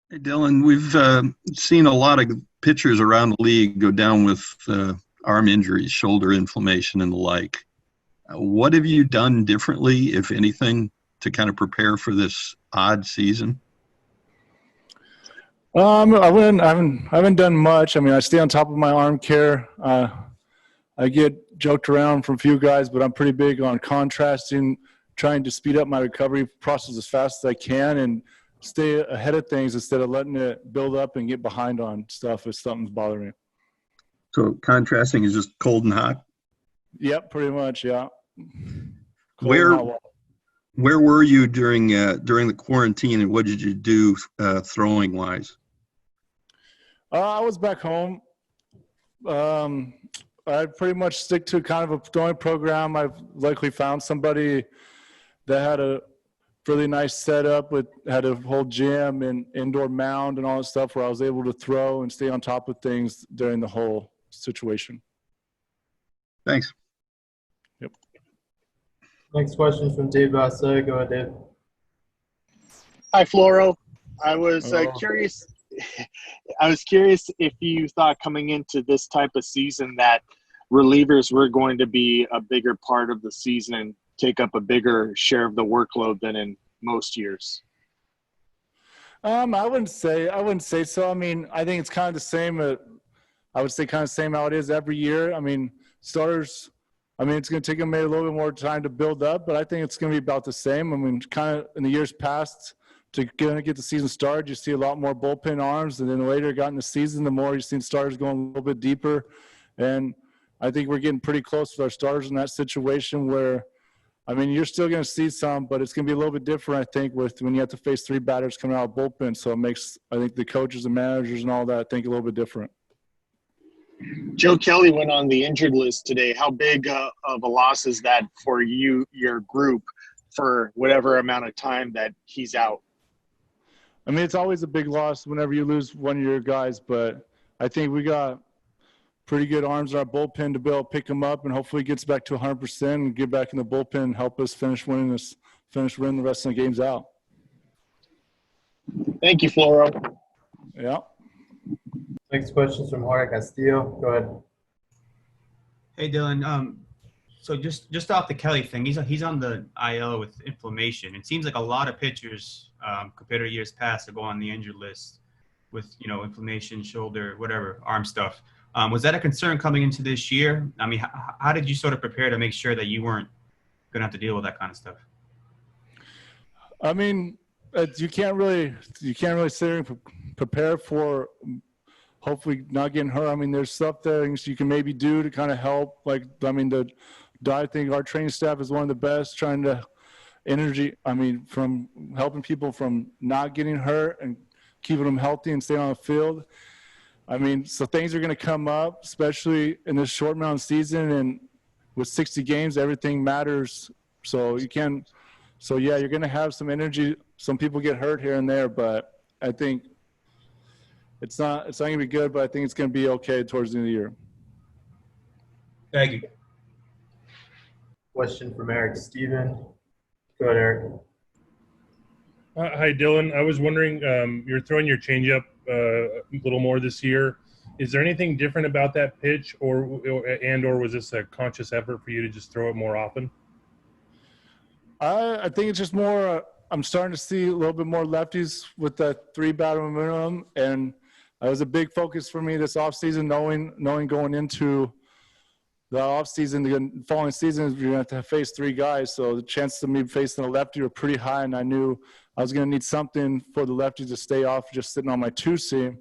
Hey, Dylan, we've seen a lot of pitchers around the league go down with arm injuries, shoulder inflammation, and the like. What have you done differently, if anything, to kind of prepare for this odd season? I haven't done much. I mean, I stay on top of my arm care. I get joked around from a few guys, but I'm pretty big on contrasting, trying to speed up my recovery process as fast as I can and stay ahead of things instead of letting it build up and get behind on stuff if something's bothering me. So contrasting is just cold and hot. Yep, pretty much, yeah. Cold and Where hot water. where were you during the quarantine, and what did you do throwing wise? I was back home. Um, I pretty much stick to kind of a throwing program. I've likely found somebody that had a really nice setup with had a whole gym and indoor mound and all that stuff where I was able to throw and stay on top of things during the whole situation. Thanks. Yep. Next question from Dave Bassett. Go ahead, Dave. Hi, Floro. I was Hello. curious. I was curious if you thought coming into this type of season that relievers were going to be a bigger part of the season and take up a bigger share of the workload than in most years. I wouldn't say so. I mean, I think it's kind of the same. I would say kind of same how it is every year. I mean, starters. I mean, it's going to take them maybe a little bit more time to build up, but I think it's going to be about the same. I mean, kind of in the years past, to get the season started, you see a lot more bullpen arms, and then later got in the season, the more you've seen starters going a little bit deeper. And I think we're getting pretty close with our starters in that situation where, I mean, you're still going to see some, but it's going to be a little bit different, I think, with when you have to face three batters coming out of bullpen. So it makes, I think, the coaches and managers and all that, I think, a little bit different. Joe Kelly went on the injured list today. How big of a loss is that for you, your group, for whatever amount of time that he's out? I mean, it's always a big loss whenever you lose one of your guys, but I think we got pretty good arms in our bullpen to be able to pick him up and hopefully gets back to 100% and get back in the bullpen and help us finish winning the rest of the games out. Thank you, Floro. Yeah. Next question is from Jorge Castillo. Go ahead. Hey, Dylan. So just off the Kelly thing, he's on the IL with inflammation. It seems like a lot of pitchers compared to years past to go on the injured list with inflammation, shoulder, whatever, arm stuff. Was that a concern coming into this year? I mean, how did you sort of prepare to make sure that you weren't going to have to deal with that kind of stuff? I mean, you can't really sit there and prepare for hopefully not getting hurt. I mean, there's stuff things you can maybe do to kind of help. Like, I mean, I think our training staff is one of the best trying to from helping people from not getting hurt and keeping them healthy and staying on the field. I mean, so things are going to come up, especially in this short mountain season, and with 60 games, everything matters. So you're going to have some energy. Some people get hurt here and there, but I think it's not going to be good, but I think it's going to be okay towards the end of the year. Thank you. Question from Eric Steven. Go ahead, Eric. Hi, Dylan. I was wondering, you're throwing your changeup a little more this year. Is there anything different about that pitch, or was this a conscious effort for you to just throw it more often? I think it's just more. I'm starting to see a little bit more lefties with that three-batter momentum, and it was a big focus for me this offseason, knowing going into the offseason, the following season, you're going to have to face three guys. So the chances of me facing a lefty were pretty high, and I knew I was going to need something for the lefties to stay off just sitting on my two seam.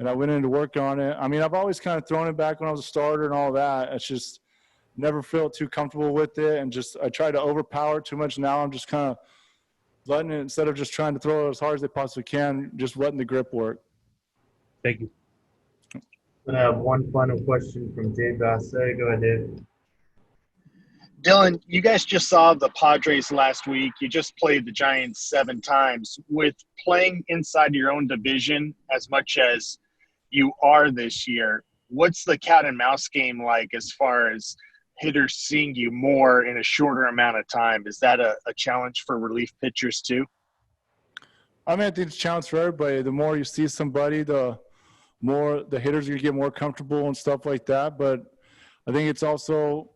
And I went in to work on it. I mean, I've always kind of thrown it back when I was a starter and all that. It's just never felt too comfortable with it, and I try to overpower too much. Now I'm just kind of letting it, instead of just trying to throw it as hard as they possibly can, just letting the grip work. Thank you. I have one final question from Dave Bassett. Go ahead, Dave. Dylan, you guys just saw the Padres last week. You just played the Giants 7 times. With playing inside your own division as much as you are this year, what's the cat and mouse game like as far as hitters seeing you more in a shorter amount of time? Is that a challenge for relief pitchers too? I mean, I think it's a challenge for everybody. The more you see somebody, the more the hitters are going to get more comfortable and stuff like that. But I think it's also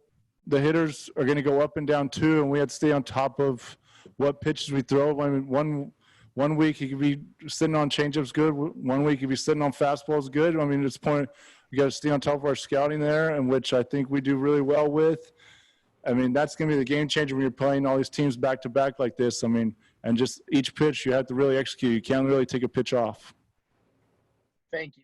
the hitters are going to go up and down too, and we have to stay on top of what pitches we throw. I mean, one week you could be sitting on changeups good. 1 week you could be sitting on fastballs good. I mean, at this point, we got to stay on top of our scouting there, and which I think we do really well with. I mean, that's going to be the game changer when you're playing all these teams back to back like this. I mean, and just each pitch you have to really execute. You can't really take a pitch off. Thank you.